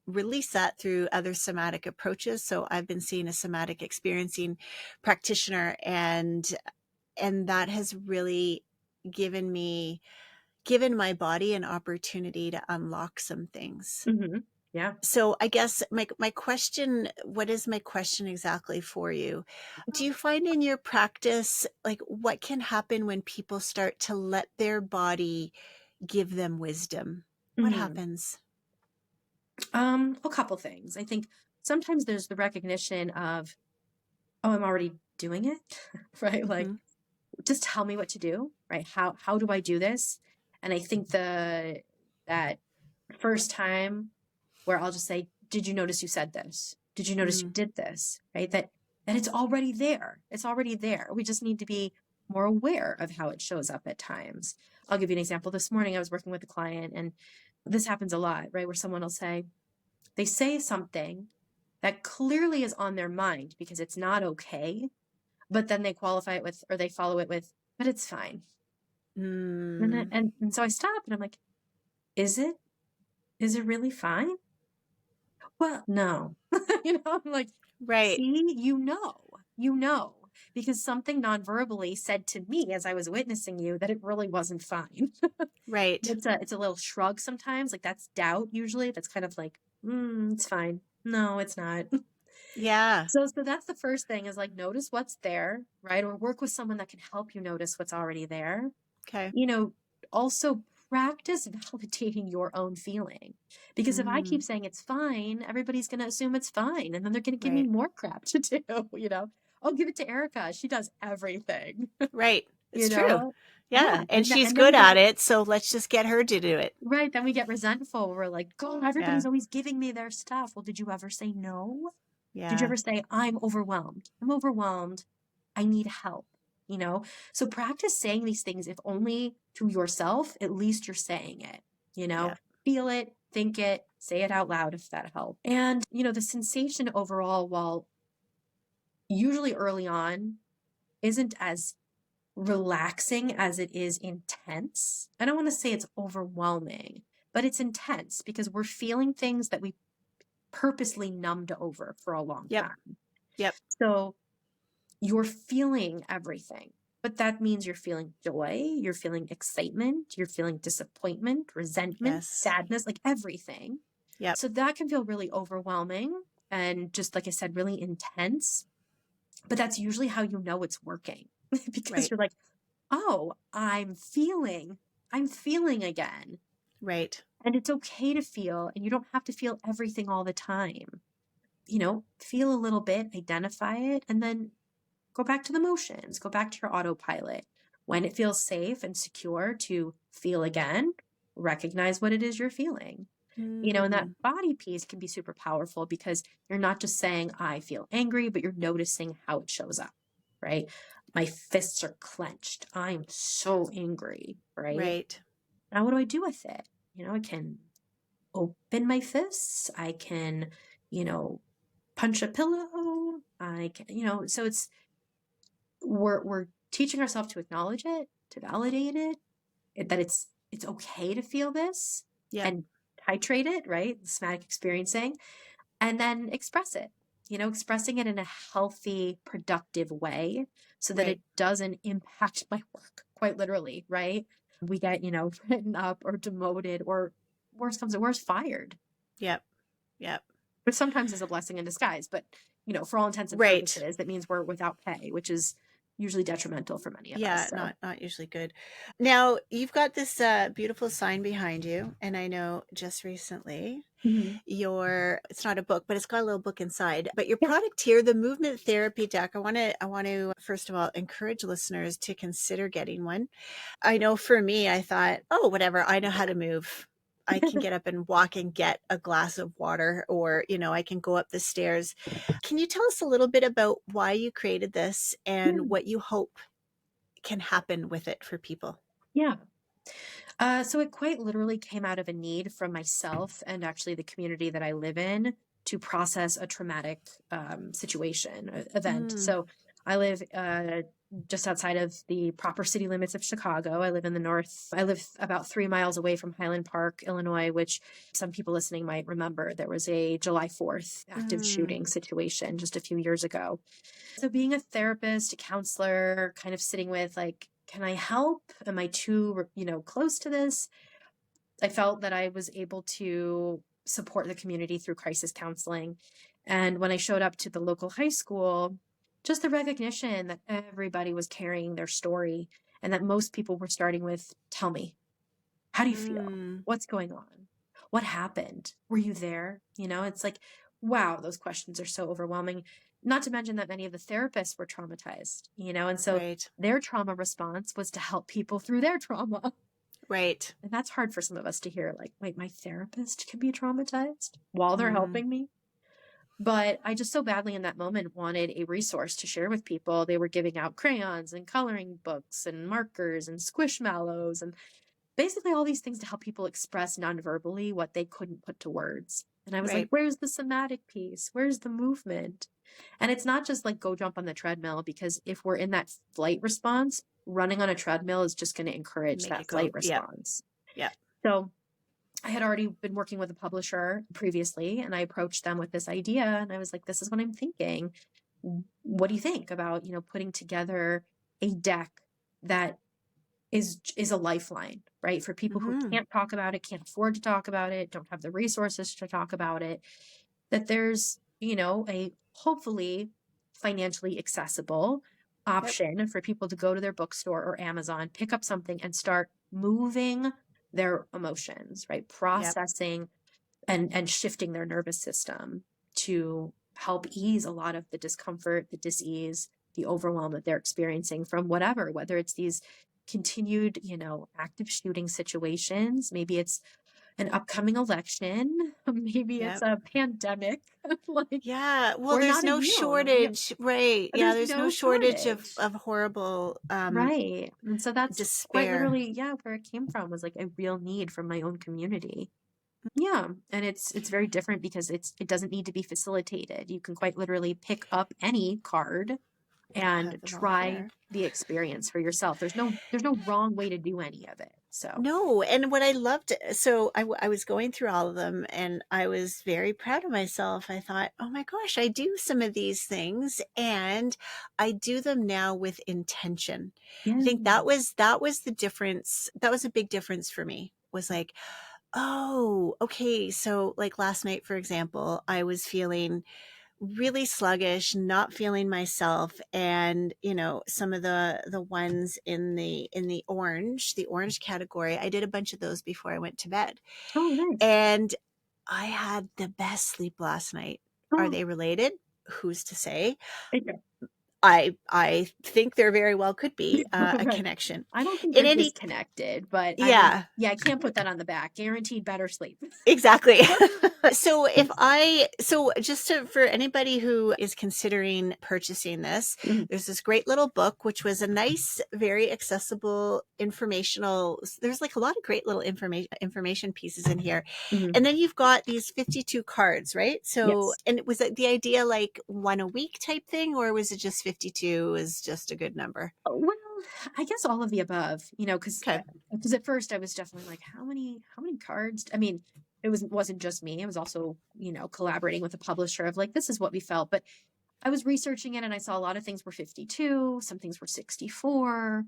release that through other somatic approaches. So I've been seeing a somatic experiencing practitioner, and that has really given my body an opportunity to unlock some things. Mhm. Yeah. So I guess my question, what is my question exactly for you? Do you find in your practice, like, what can happen when people start to let their body give them wisdom? What Mhm. happens? A couple things. I think sometimes there's the recognition of, oh, I'm already doing it, right? Like, Hmm. just tell me what to do, right? How do I do this? And I think that first time where I'll just say, did you notice you said this? Did you notice you Mm, did this? Right? That it's already there. It's already there. We just need to be more aware of how it shows up at times. I'll give you an example. This morning I was working with a client, and this happens a lot, right? Where someone will say, they say something that clearly is on their mind because it's not okay, but then they qualify it with, or they follow it with, but it's fine. mm, And so I stop and I'm like, is it? Is it really fine? Well, no. I'm like, right, see, because something non-verbally said to me as I was witnessing you that it really wasn't fine. right. It's a little shrug sometimes, like that's doubt usually. That's kind of like, it's fine. No, it's not. Yeah. So that's the first thing, is like, notice what's there, right? Or work with someone that can help you notice what's already there. Okay. You know, Also practice validating your own feeling. Because if I keep Mm, saying it's fine, everybody's going to assume it's fine. And then they're going to give me right, more crap to do, you know? Oh, give it to Erica. She does everything, right. It's you true. know? Yeah. Yeah. And she's And then good at it. So let's just get her to do it. right. Then we get resentful. We're like, God, everybody's Yeah. always giving me their stuff. Well, did you ever say no? Did you Yeah. ever say, I'm overwhelmed? I'm overwhelmed. I need help. So practice saying these things, if only to yourself, at least you're saying it, Yeah. feel it, think it, say it out loud if that helps. And, the sensation overall, while usually early on isn't as relaxing as it is intense. I don't want to say it's overwhelming, but it's intense because we're feeling things that we purposely numbed over for a long Yep. time. Yep. So you're feeling everything, but that means you're feeling joy, you're feeling excitement, you're feeling disappointment, resentment, Yes. sadness, like everything. Yep. So that can feel really overwhelming and, just like I said, really intense. But that's usually how you know it's working because Right. you're like, oh, I'm feeling again. Right. And it's okay to feel, and you don't have to feel everything all the time. Feel a little bit, identify it, and then go back to the motions, go back to your autopilot. When it feels safe and secure to feel again, recognize what it is you're feeling. And that Mm, body piece can be super powerful because you're not just saying, I feel angry, but you're noticing how it shows up, right? My fists are clenched. I'm so angry, right? right. Now, what do I do with it? I can open my fists. I can, you know, punch a pillow. I can, so we're teaching ourselves to acknowledge it, to validate it, that it's okay to feel this Yep. and titrate it, right? The somatic experiencing, and then express it. Expressing it in a healthy, productive way so that Right. it doesn't impact my work, quite literally, right? We get, written up or demoted, or worse comes to worse, fired, Yep. Yep. which sometimes is a blessing in disguise, but for all intents and Right. purposes, that means we're without pay, which is usually detrimental for many of us. Yeah, So, not usually good. Now, you've got this beautiful sign behind you, and I know just recently mhm. your it's not a book, but it's got a little book inside. But your Yeah. product here, the movement therapy deck, I want to first of all encourage listeners to consider getting one. I know for me, I thought, oh, whatever, I know how to move. I can get up and walk and get a glass of water, or, I can go up the stairs. Can you tell us a little bit about why you created this and what you hope can happen with it for people? Yeah. So it quite literally came out of a need from myself and actually the community that I live in to process a traumatic situation, event. Mm, So I live just outside of the proper city limits of Chicago. I live in the north. I live about 3 miles away from Highland Park, Illinois, which some people listening might remember. There was a July 4th active mm, shooting situation just a few years ago. So being a therapist, a counselor, kind of sitting with like, can I help? Am I too, close to this? I felt that I was able to support the community through crisis counseling. And when I showed up to the local high school, just the recognition that everybody was carrying their story and that most people were starting with, tell me, how do you feel? mm. What's going on? What happened? Were you there? It's like, wow, those questions are so overwhelming. Not to mention that many of the therapists were traumatized, and so Right, their trauma response was to help people through their trauma. right. And that's hard for some of us to hear, like, wait, my therapist can be traumatized while they're Mm, helping me. But I just so badly in that moment wanted a resource to share with people. They were giving out crayons and coloring books and markers and squishmallows and basically all these things to help people express non-verbally what they couldn't put to words. And I was like, right. where's the somatic piece? Where's the movement? And it's not just like go jump on the treadmill, because if we're in that flight response, running on a treadmill is just going to encourage Make it that go. flight Yep, response. yep. So I had already been working with a publisher previously, and I approached them with this idea. And I was like, this is what I'm thinking. What do you think about, putting together a deck that is a lifeline, right? For people who Mm-hmm. can't talk about it, can't afford to talk about it, don't have the resources to talk about it, that there's, a hopefully financially accessible Yep, option for people to go to their bookstore or Amazon, pick up something and start moving their emotions, right? yep, Processing and shifting their nervous system to help ease a lot of the discomfort, the dis-ease, the overwhelm that they're experiencing from whatever, whether it's these continued, active shooting situations, maybe it's an upcoming election, maybe it's yep. a pandemic. Like, Yeah, well, we're there's not no immune. shortage, right? Yeah, There's there's no no shortage of shortage. of horrible Right. And so that's quite despair. literally, yeah, where it came from, was like a real need from my own community. Yeah, and it's very different because it doesn't need to be facilitated. You can quite literally pick up any card I and have them all try here. the experience for yourself. There's no wrong way to do any of it. So, No, and what I loved, so I was going through all of them and I was very proud of myself. I thought, oh my gosh, I do some of these things and I do them now with intention. I yeah. think that was the difference. That was a big difference for me. Was like, oh, okay. So like last night, for example, I was feeling really sluggish, not feeling myself, and some of the ones in the orange category, I did a bunch of those before I went to bed, Oh, nice. and I had the best sleep last night. Are Oh, they related? Who's to say? okay. I think there very well could be a Right. connection. I don't think In they're any disconnected, but I mean, Yeah, yeah, I can't put that on the back. Guaranteed better sleep. exactly. So just for anybody who is considering purchasing this, Mhm, there's this great little book, which was a nice, very accessible, informational. There's like a lot of great little information pieces in here. mhm. And then you've got these 52 cards, right? So, Yes. and was it the idea like one a week type thing, or was it just 52 is just a good number? Well, I guess all of the above, Okay. because at first I was definitely like, how many cards? I mean, wasn't just me. It was also, collaborating with a publisher of like, this is what we felt. But I was researching it and I saw a lot of things were 52, some things were 64.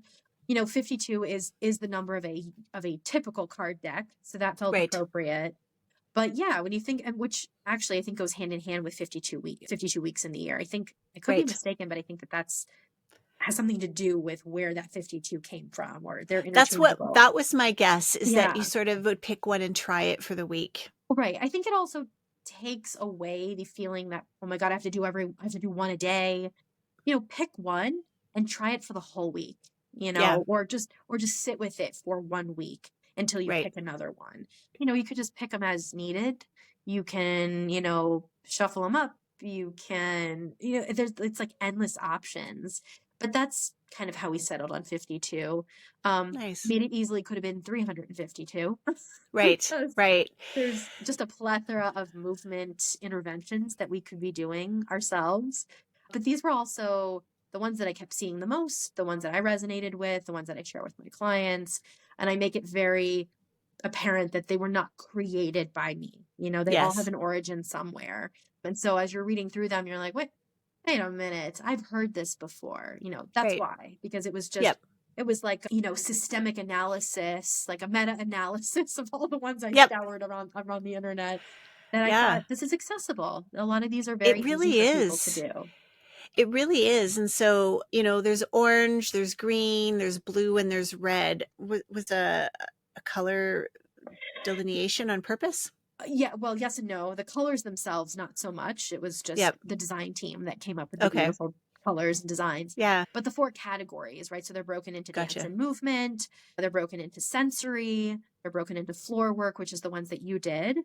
52 is the number of a typical card deck, so that felt Right. appropriate. But yeah, when you think, and which actually I think goes hand in hand with 52 weeks in the year. I think I could be Right. mistaken, but I think that that's has something to do with where that 52 came from, or they're interchangeable. That was my guess, is that you Yeah. sort of would pick one and try it for the week. Right. I think it also takes away the feeling that, oh my God, I have to do one a day. Pick one and try it for the whole week, Yeah. or just sit with it for 1 week until you Right. pick another one. You could just pick them as needed. You can, shuffle them up. You can, it's like endless options. But that's kind of how we settled on 52. Nice. Made it easily could have been 352 Right. because Right. there's just a plethora of movement interventions that we could be doing ourselves. But these were also the ones that I kept seeing the most, the ones that I resonated with, the ones that I share with my clients. And I make it very apparent that they were not created by me. They all have Yes. an origin somewhere. And so as you're reading through them, you're like, wait a minute, I've heard this before. That's Right. why, because Yep. it was like, systemic analysis, like a meta analysis of all the ones I Yep. scoured around the internet, that I Yeah. thought this is accessible. A lot of these are very It easy really for people to is. do. It really is. And so, there's orange, there's green, there's blue, and there's red. Was a color delineation on purpose? Yeah, well, yes and no. The colors themselves, not so much. It was just Yep. the design team that came up with the Okay. beautiful colors and designs. Yeah. But the 4 categories, right? So they're broken into dance Gotcha. and movement, they're broken into sensory, they're broken into floor work, which is the ones that you did,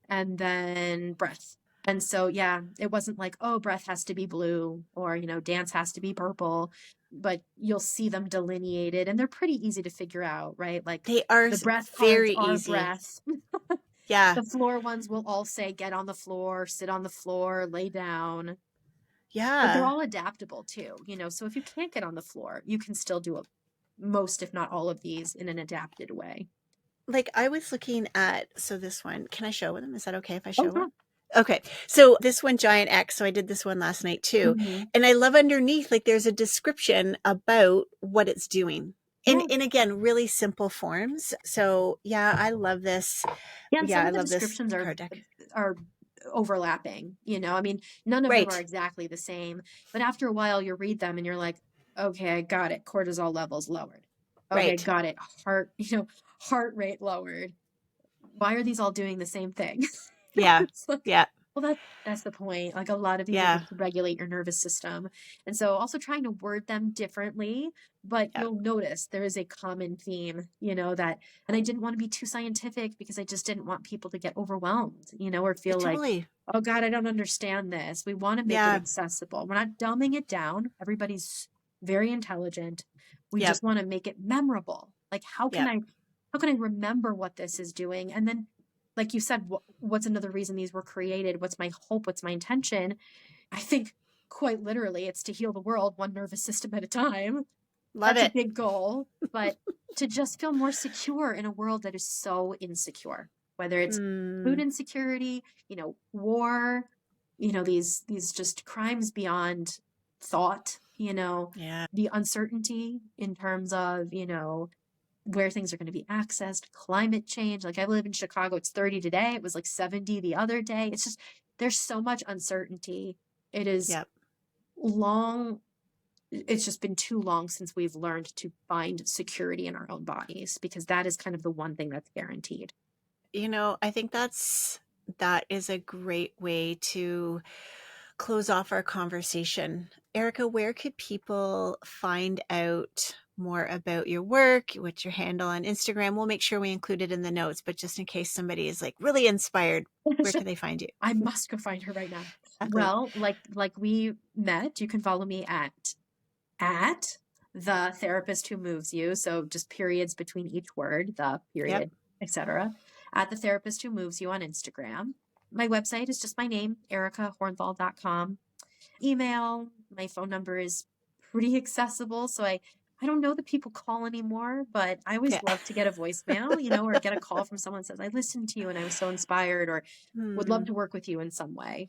and then breath. And so, yeah, it wasn't like, oh, breath has to be blue or, dance has to be purple, but you'll see them delineated and they're pretty easy to figure out, right? Like They are the breath parts very are easy. breath. Yeah. The floor ones will all say, get on the floor, sit on the floor, lay down. But they're Yeah. all adaptable too, so if you can't get on the floor, you can still do most, if not all of these in an adapted way. Like I was looking at, so this one, can I show them? Is that okay if I Oh, show yeah. one? Okay. So this one, Giant X. So I did this one last night too. Mm-hmm. And I love underneath, like there's a description about what it's doing. Yeah. In again, really simple forms. So yeah, I love this. Yeah. And Yeah, some I of the love this descriptions card deck. are overlapping, I mean, none of them are Right. exactly the same, but after a while you read them and you're like, okay, I got it. Cortisol levels lowered. Okay, Right. got it. Heart rate lowered. Why are these all doing the same thing? Yeah. It's like, Yeah. well, that's the point. Like a lot of these are Yeah. just to regulate your nervous system. And so also trying to word them differently, but Yeah. you'll notice there is a common theme, and I didn't want to be too scientific because I just didn't want people to get overwhelmed, or feel like, Totally. oh God, I don't understand this. We want to make it Yeah. accessible. We're not dumbing it down. Everybody's very intelligent. We Yep. just want to make it memorable. Like, Yep. how can I remember what this is doing? And then, like you said, what's another reason these were created? What's my hope? What's my intention? I think quite literally it's to heal the world one nervous system at a time. Love That's a it. big goal, but to just feel more secure in a world that is so insecure, whether it's food insecurity, war, these just crimes beyond thought, Yeah. the uncertainty in terms of, where things are going to be accessed, climate change. Like I live in Chicago, it's 30 today. It was like 70 the other day. It's just, there's so much uncertainty. It is Yep. long. It's just been too long since we've learned to find security in our own bodies, because that is kind of the one thing that's guaranteed. I think that is a great way to close off our conversation. Erica, where could people find out more about your work? What's your handle on Instagram? We'll make sure we include it in the notes, but just in case somebody is like really inspired, where can they find you? I must go find her right now. Exactly. Well, like we met, you can follow me at the therapist who moves you. So just periods between each word, the Yep. period, etc. At the therapist who moves you on Instagram. My website is just my name, ericahornthal.com. Email, my phone number is pretty accessible. So I don't know that people call anymore, but I always Yeah. love to get a voicemail, or get a call from someone that says, I listened to you and I was so inspired, or would love to work with you in some way.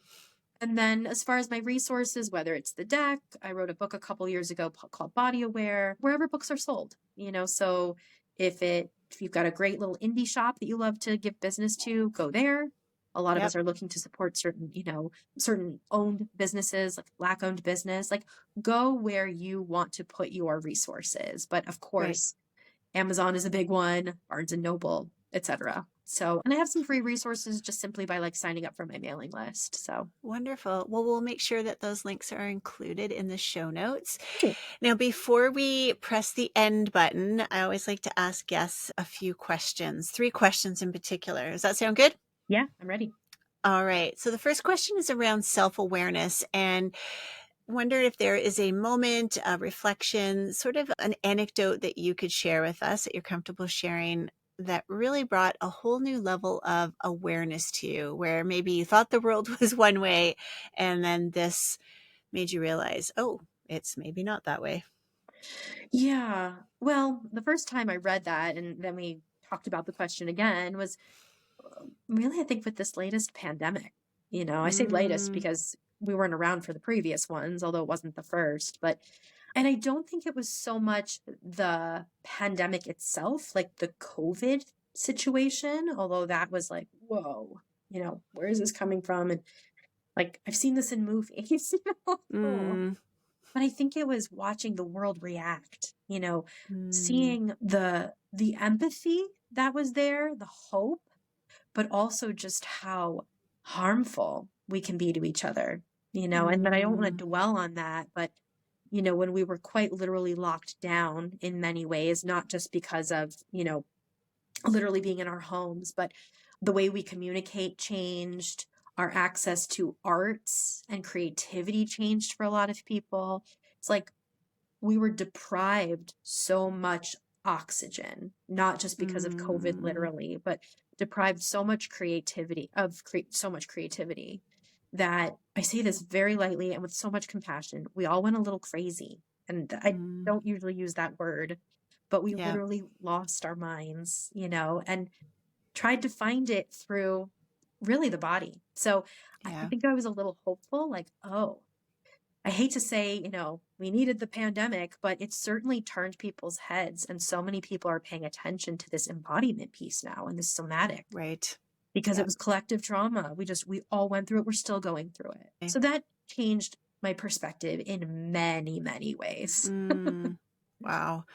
And then as far as my resources, whether it's the deck, I wrote a book a couple years ago called Body Aware, wherever books are sold, so if you've got a great little indie shop that you love to give business to, go there. A lot of Yep. us are looking to support certain, certain owned businesses, like Black owned business. Like, go where you want to put your resources. But of Right. course, Amazon is a big one, Barnes and Noble, etc. So, and I have some free resources just simply by like signing up for my mailing list. So, Wonderful. Well, we'll make sure that those links are included in the show notes. cool. Now, before we press the end button, I always like to ask guests a few questions, 3 questions in particular. Does that sound good? Yeah, I'm ready. All right. So the first question is around self-awareness, and wondered if there is a moment, a reflection, sort of an anecdote that you could share with us that you're comfortable sharing that really brought a whole new level of awareness to you, where maybe you thought the world was one way and then this made you realize, oh, it's maybe not that way. Yeah. Well, the first time I read that and then we talked about the question again was really, I think, with this latest pandemic. I say latest Mm, because we weren't around for the previous ones, although it wasn't the first. And I don't think it was so much the pandemic itself, like the COVID situation, although that was like, whoa, where is this coming from? And like, I've seen this in movies, mm, but I think it was watching the world react, mm, seeing the empathy that was there, the hope, but also just how harmful we can be to each other, and that I don't want mm, to dwell on that, but when we were quite literally locked down in many ways, not just because of, literally being in our homes, but the way we communicate changed, our access to arts and creativity changed for a lot of people. It's like we were deprived so much oxygen, not just because of COVID mm, literally, but deprived so much creativity so much creativity that I say this very lightly and with so much compassion. We all went a little crazy. And I mm. don't usually use that word, but we Yeah, literally lost our minds, and tried to find it through really the body. So I yeah, think I was a little hopeful, like, oh, I hate to say, we needed the pandemic, but it certainly turned people's heads. And so many people are paying attention to this embodiment piece now and this somatic right. because it Yep. was collective trauma. We all went through it. We're still going through it. Okay. So that changed my perspective in many, many ways Mm, wow.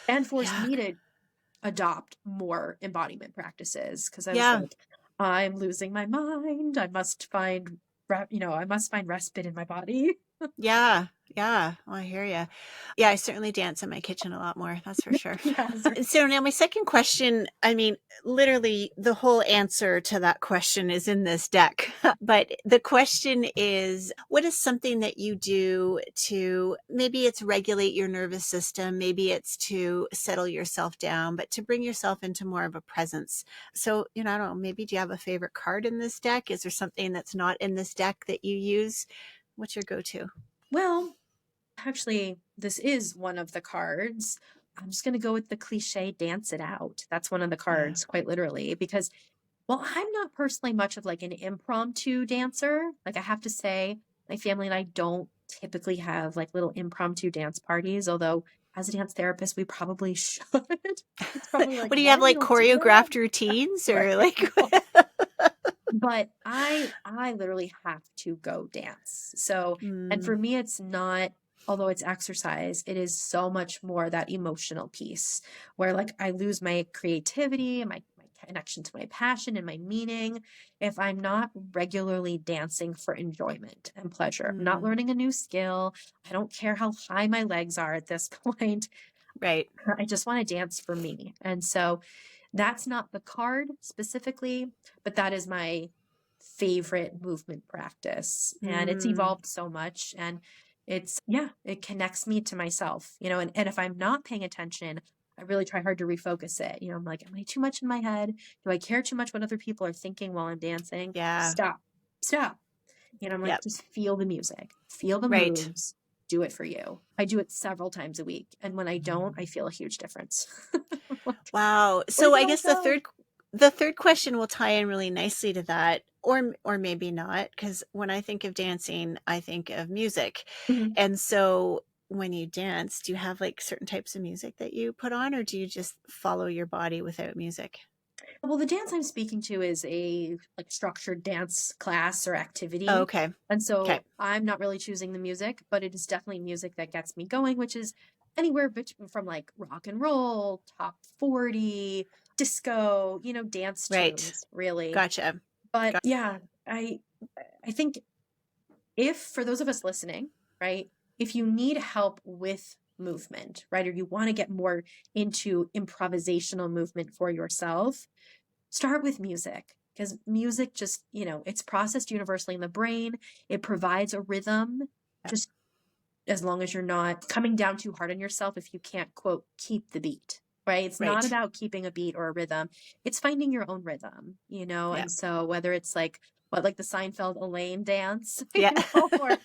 and forced Yeah. me to adopt more embodiment practices because I was Yeah. like, I'm losing my mind. I must find respite in my body. Yeah, yeah. Well, I hear you. Yeah, I certainly dance in my kitchen a lot more, that's for sure. Yes. So now my second question, I mean, literally the whole answer to that question is in this deck. But the question is, what is something that you do to, maybe it's regulate your nervous system, maybe it's to settle yourself down, but to bring yourself into more of a presence. So, I don't know, maybe do you have a favorite card in this deck? Is there something that's not in this deck that you use? What's your go-to? Well, actually, this is one of the cards. I'm just going to go with the cliche dance it out. That's one of the Yeah. cards, quite literally, because, well, I'm not personally much of like an impromptu dancer. Like, I have to say, my family and I don't typically have like little impromptu dance parties, although as a dance therapist, we probably should. It's probably like, What do you have, what? You like don't do that? choreographed routines Right. or like But I literally have to go dance. So, and Mm, for me, it's not, although it's exercise, it is so much more that emotional piece where like I lose my creativity and my connection to my passion and my meaning if I'm not regularly dancing for enjoyment and pleasure. I'm not mm, learning a new skill. I don't care how high my legs are at this point. right. I just want to dance for me. And so that's not the card specifically, but that is my favorite movement practice. And it's Mm, evolved so much. And yeah, it connects me to myself, and if I'm not paying attention, I really try hard to refocus it. I'm like, am I too much in my head? Do I care too much what other people are thinking while I'm dancing? yeah. Stop, stop. I'm like, Yep. just feel the music, feel the Right. moves, do it for you. I do it several times a week. And when I don't, I feel a huge difference. Like, Wow. where So did I I guess the go? third question will tie in really nicely to that, or maybe not, because when I think of dancing, I think of music. Mhm. And so when you dance, do you have like certain types of music that you put on, or do you just follow your body without music? Well, the dance I'm speaking to is a like structured dance class or Oh, activity. okay. And Okay. so I'm not really choosing the music, but it is definitely music that gets me going, which is anywhere from like rock and roll, top 40, disco, dance Right. tunes, really. Gotcha. But Got yeah, I think if for those of us listening, right, if you need help with movement, right, or you want to get more into improvisational movement for yourself, start with music because music just, it's processed universally in the brain. It provides a rhythm, just as long as you're not coming down too hard on yourself if you can't, quote, keep the beat, right? It's not right. about keeping a beat or a rhythm. It's finding your own rhythm, Yeah. and so whether it's like the Seinfeld Elaine dance, Yeah. or,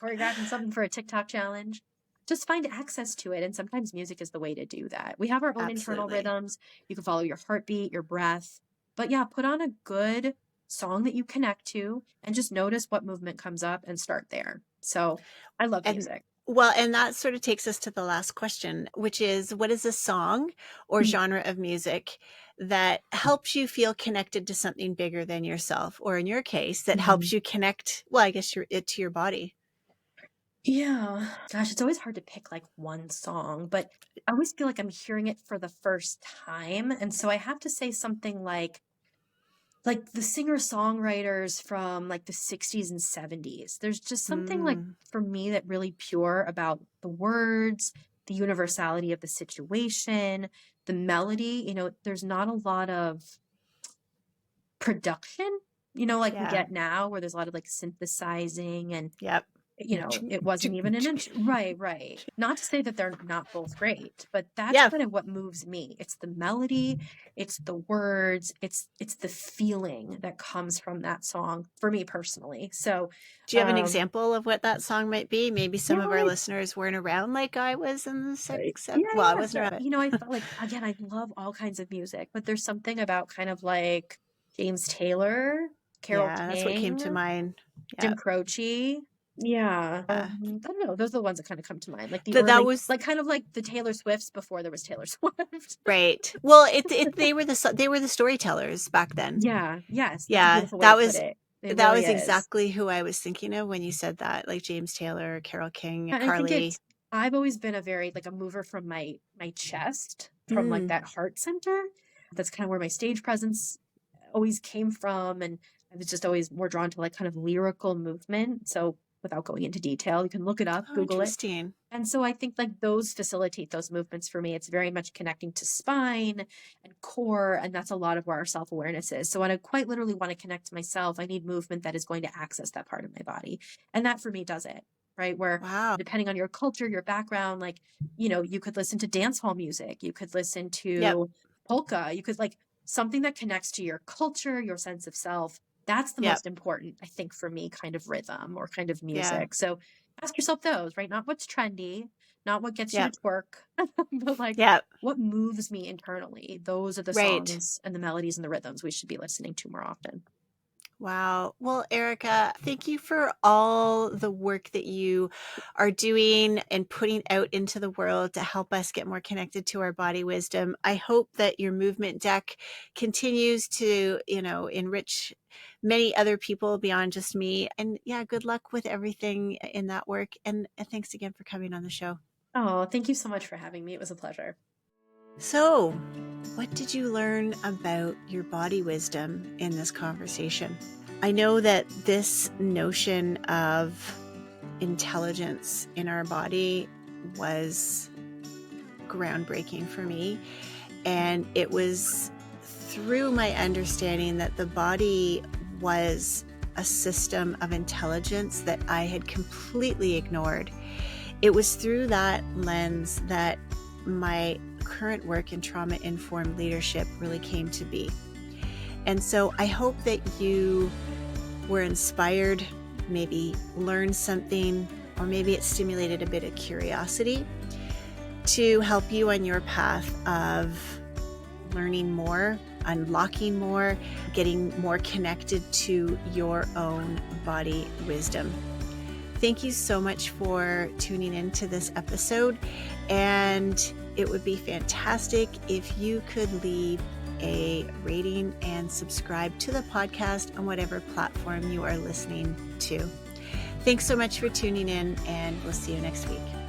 choreographing something for a TikTok challenge, just find access to it. And sometimes music is the way to do that. We have our own internal Absolutely. rhythms. You can follow your heartbeat, your breath. But yeah, put on a good song that you connect to and just notice what movement comes up and start there. So I love And music. well, and that sort of takes us to the last question, which is what is a song or Mhm. genre of music that helps you feel connected to something bigger than yourself, or in your case, that helps Mhm. you connect, well, I guess it to your body? Yeah. Gosh, it's always hard to pick like one song, but I always feel like I'm hearing it for the first time. And so I have to say something like the singer-songwriters from like the 60s and 70s. There's just something like Mm, for me that really pure about the words, the universality of the situation, the melody. There's not a lot of production, like we yeah. get now, where there's a lot of like synthesizing and Yep. it wasn't even an inch. Right, right. Not to say that they're not both great, but that's Yeah. kind of what moves me. It's the melody, it's the words, it's the feeling that comes from that song for me personally. So, Do you have an um, example of what that song might be? Maybe yeah, some of our listeners weren't around like I was in the six, yeah, seven. Well, I yeah. wasn't So, around, but I felt like again, I love all kinds of music, but there's something about kind of like James Taylor, Carol yeah, that's what came to King, mind. Yeah. Jim Croce. Yeah. Yeah. I don't know. Those are the ones that kind of come to mind. Like the That early, was like kind of like the Taylor Swifts before there was Taylor Swift. right. Well, they were they were the storytellers back then. Yeah. Yes. That's a Yeah, beautiful way to put it. It that really was is. exactly who I was thinking of when you said that, like James Taylor, Carole King, And I think Carly. I've always been a very, like a mover from my chest, from like Mm, that heart center. That's kind of where my stage presence always came from. And I was just always more drawn to like kind of lyrical movement. So without going into detail, you can look it up, oh, Google it. interesting. And so I think like those facilitate those movements for me. It's very much connecting to spine and core. And that's a lot of where our self awareness is. So when I quite literally want to connect to myself, I need movement that is going to access that part of my body. And that for me does it, right? Where Wow. depending on your culture, your background, like, you could listen to dance hall music, you could listen Yep. to polka, you could like something that connects to your culture, your sense of self. That's the Yep. most important, I think, for me, kind of rhythm or kind of Yeah. music. So ask yourself those, right? Not what's trendy, not what gets you to Yep. twerk, but like Yep. what moves me internally. Those are the Right. songs and the melodies and the rhythms we should be listening to more often. Wow. Well, Erica, thank you for all the work that you are doing and putting out into the world to help us get more connected to our body wisdom. I hope that your movement deck continues to, enrich many other people beyond just me. And yeah, good luck with everything in that work. And thanks again for coming on the show. Oh, thank you so much for having me. It was a pleasure. So, what did you learn about your body wisdom in this conversation? I know that this notion of intelligence in our body was groundbreaking for me. And it was through my understanding that the body was a system of intelligence that I had completely ignored. It was through that lens that my current work in trauma-informed leadership really came to be. And so I hope that you were inspired, maybe learned something, or maybe it stimulated a bit of curiosity to help you on your path of learning more, unlocking more, getting more connected to your own body wisdom. Thank you so much for tuning into this episode, and it would be fantastic if you could leave a rating and subscribe to the podcast on whatever platform you are listening to. Thanks so much for tuning in, and we'll see you next week.